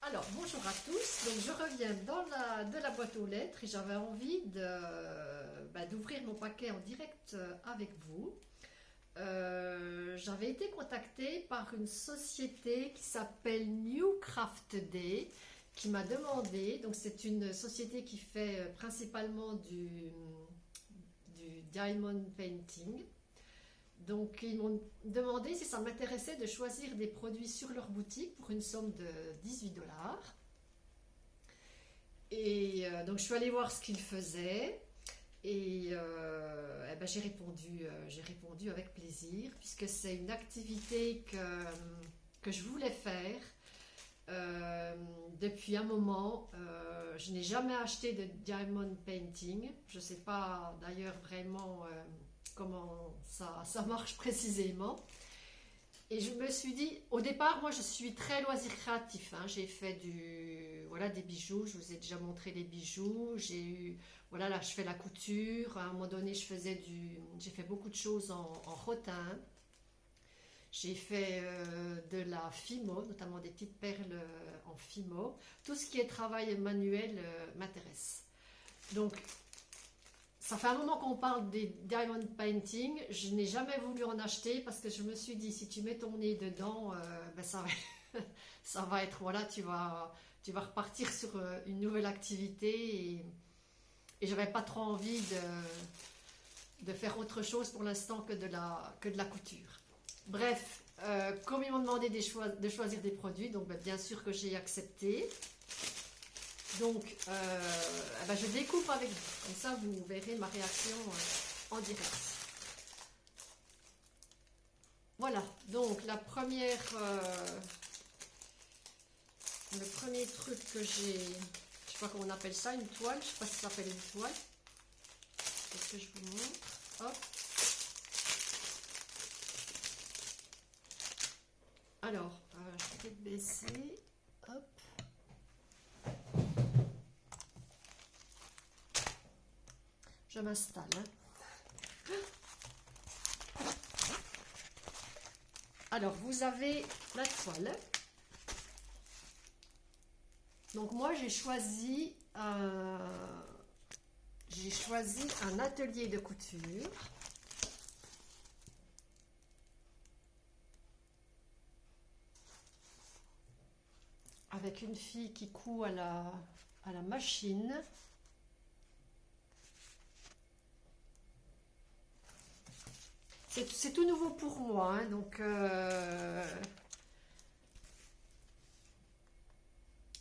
Alors, bonjour à tous. Donc, je reviens de la boîte aux lettres et j'avais envie d'ouvrir mon paquet en direct avec vous. J'avais été contactée par une société qui s'appelle New Craft Day qui m'a demandé, donc c'est une société qui fait principalement du diamond painting. Donc ils m'ont demandé si ça m'intéressait de choisir des produits sur leur boutique pour une somme de 18 $. Et donc je suis allée voir ce qu'ils faisaient et, j'ai répondu avec plaisir puisque c'est une activité que je voulais faire depuis un moment. Je n'ai jamais acheté de diamond painting. Je ne sais pas d'ailleurs vraiment comment ça marche précisément. Et je me suis dit, au départ, moi je suis très loisir créatif. Hein. J'ai fait des bijoux, je vous ai déjà montré les bijoux. Là je fais la couture. À un moment donné, j'ai fait beaucoup de choses en rotin. J'ai fait de la fimo, notamment des petites perles en fimo. Tout ce qui est travail manuel m'intéresse. Donc, ça fait un moment qu'on parle des diamond painting. Je n'ai jamais voulu en acheter parce que je me suis dit, si tu mets ton nez dedans, ça va être, tu vas repartir sur une nouvelle activité et j'avais pas trop envie de faire autre chose pour l'instant que de la couture. Bref, comme ils m'ont demandé de choisir des produits, donc bien sûr que j'ai accepté. Donc, je découpe avec vous. Comme ça, vous verrez ma réaction en direct. Voilà. Donc, le premier truc que j'ai, je ne sais pas comment on appelle ça, une toile. Je ne sais pas si ça s'appelle une toile. Est-ce que je vous montre? Hop. Alors, je vais peut-être baisser. Hop. Je m'installe. Hein. Alors, vous avez la toile. Donc, moi, j'ai choisi un atelier de couture. Avec une fille qui coud à la machine. C'est tout nouveau pour moi, hein,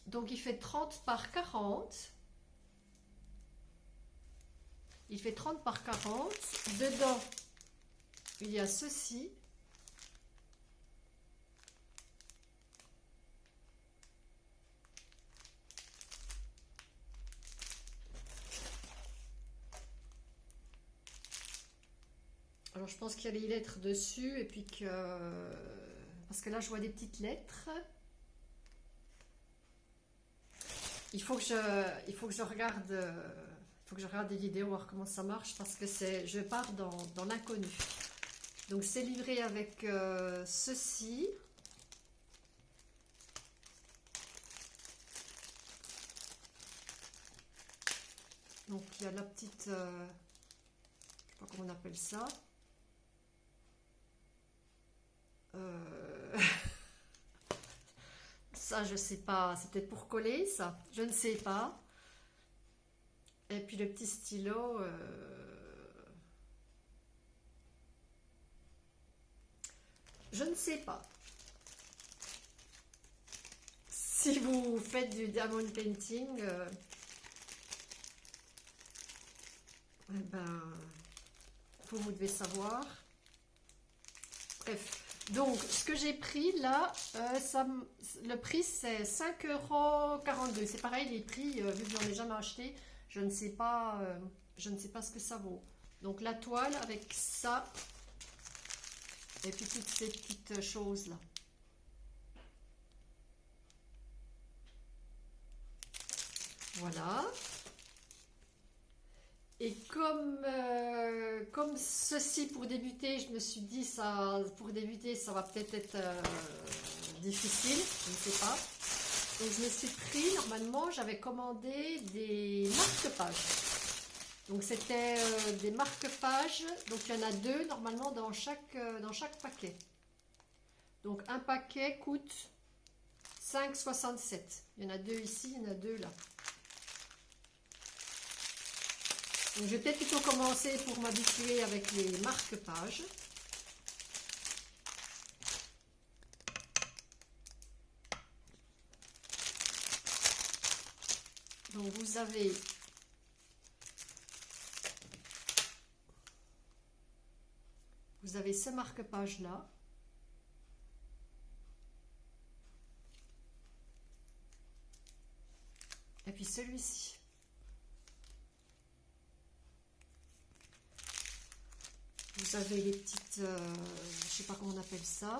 donc il fait 30 par 40. Il fait 30 par 40. Dedans, il y a ceci. Alors, je pense qu'il y a les lettres dessus et puis parce que là, je vois des petites lettres. Il faut que je regarde des vidéos, voir comment ça marche parce que je pars dans l'inconnu. Donc, c'est livré avec ceci. Donc, il y a la petite, je ne sais pas comment on appelle ça. Ça, je sais pas, c'est peut-être pour coller ça, je ne sais pas. Et puis le petit stylo, je ne sais pas. Si vous faites du diamond painting, vous devez savoir. Bref. Donc, ce que j'ai pris là, le prix c'est 5,42 €. C'est pareil, les prix, vu que j'en ai jamais acheté, je ne sais pas ce que ça vaut. Donc, la toile avec ça, et puis toutes ces petites choses là. Voilà. Et comme ceci pour débuter, je me suis dit pour débuter ça va peut-être être difficile, je ne sais pas. Donc je me suis pris, normalement j'avais commandé des marque-pages. Donc c'était des marque-pages, donc il y en a 2 normalement dans chaque paquet. Donc un paquet coûte 5,67. Il y en a 2 ici, il y en a 2 là. Donc je vais peut-être plutôt commencer pour m'habituer avec les marque-pages. Donc vous avez ce marque-page là. Et puis celui-ci. Vous avez les petites, je sais pas comment on appelle ça.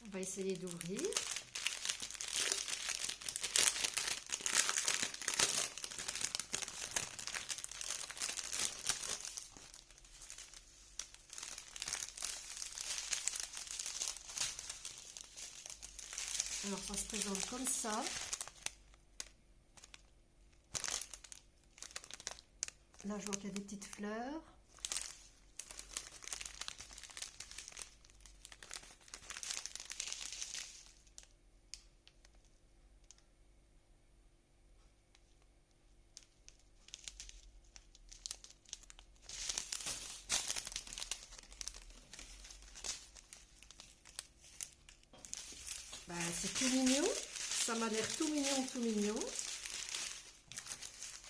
On va essayer d'ouvrir. Alors ça se présente comme ça. Là je vois qu'il y a des petites fleurs. Ben, c'est tout mignon, ça m'a l'air tout mignon, tout mignon.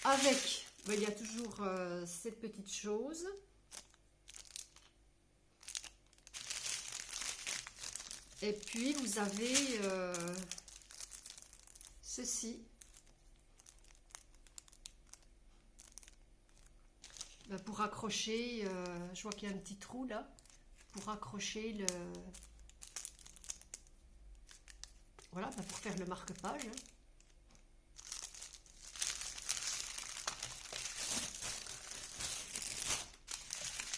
Avec, ben, il y a toujours cette petite chose. Et puis vous avez ceci. Ben, pour accrocher, je vois qu'il y a un petit trou là, pour accrocher le... Voilà, ben pour faire le marque-page.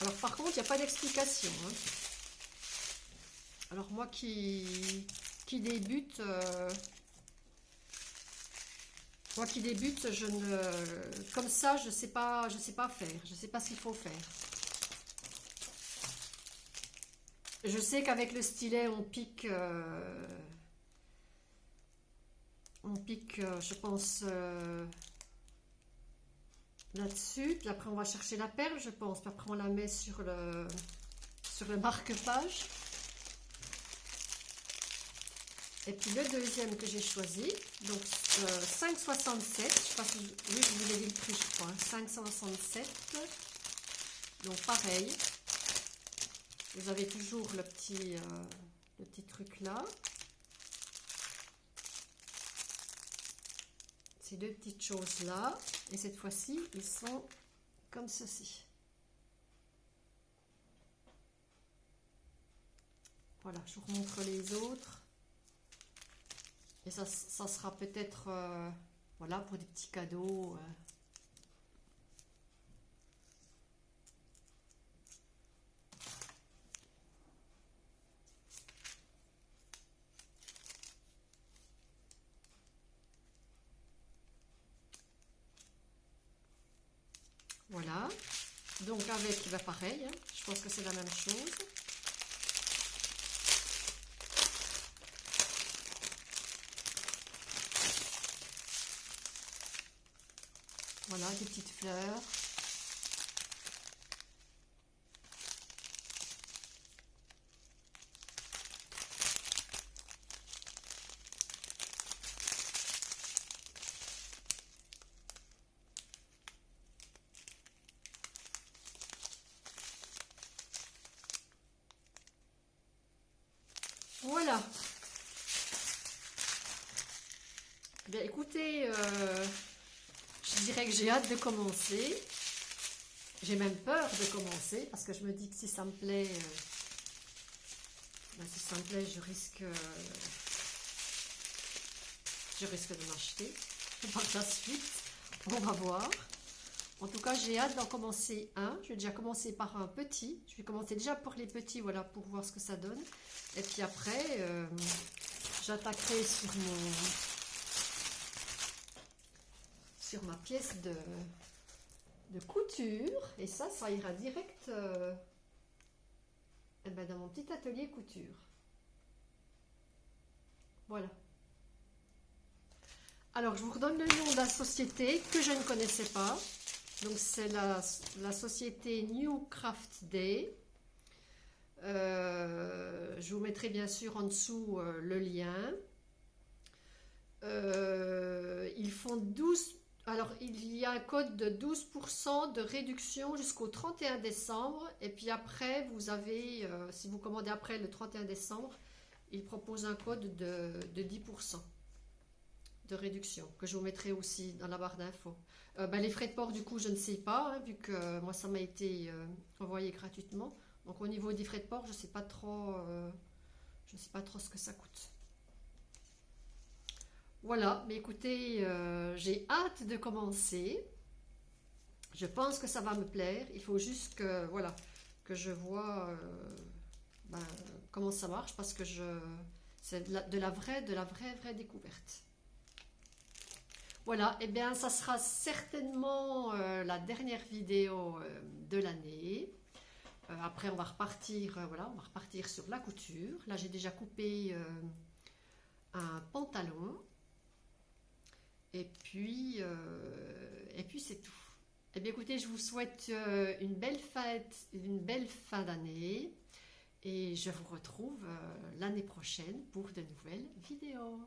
Alors par contre, il n'y a pas d'explication. Alors moi qui débute, je ne, comme ça, je sais pas faire. Je sais pas ce qu'il faut faire. Je sais qu'avec le stylet, on pique, je pense, là-dessus. Puis après, on va chercher la perle, je pense. Puis après, on la met sur le marque-page. Et puis le deuxième que j'ai choisi, donc 5,67. Je sais pas si, oui, je vous ai dit le prix, je crois. 5,67. Donc pareil. Vous avez toujours le petit truc là. Ces 2 petites choses là. Et cette fois-ci, ils sont comme ceci. Voilà, je vous remontre les autres. Et ça sera peut-être, voilà, pour des petits cadeaux. Voilà. Donc avec, bah pareil, hein, je pense que c'est la même chose. Voilà, des petites fleurs. Voilà. Bien, écoutez, je dirais que j'ai hâte de commencer. J'ai même peur de commencer parce que je me dis que si ça me plaît, je risque de m'acheter par la suite. On va voir. En tout cas, j'ai hâte d'en commencer un. Je vais déjà commencer par un petit. Je vais commencer déjà pour les petits, voilà, pour voir ce que ça donne. Et puis après, j'attaquerai sur ma pièce de couture. Et ça ira direct eh ben, dans mon petit atelier couture. Voilà. Alors, je vous redonne le nom de la société que je ne connaissais pas. Donc, c'est la société New Craft Day. Je vous mettrai bien sûr en dessous le lien. Ils font 12... Alors, il y a un code de 12% de réduction jusqu'au 31 décembre. Et puis après, vous avez, si vous commandez après le 31 décembre, ils proposent un code de 10% de réduction, que je vous mettrai aussi dans la barre d'infos. Les frais de port, du coup, je ne sais pas, hein, vu que moi, ça m'a été envoyé gratuitement. Donc, au niveau des frais de port, je ne sais pas trop ce que ça coûte. Voilà, mais écoutez, j'ai hâte de commencer. Je pense que ça va me plaire. Il faut juste que, voilà, que je vois comment ça marche, parce que c'est de la vraie découverte. Voilà, et bien ça sera certainement la dernière vidéo de l'année. Après on va repartir, voilà, on va repartir sur la couture. Là j'ai déjà coupé un pantalon. Et puis c'est tout. Et bien écoutez, je vous souhaite une belle fête, une belle fin d'année. Et je vous retrouve l'année prochaine pour de nouvelles vidéos.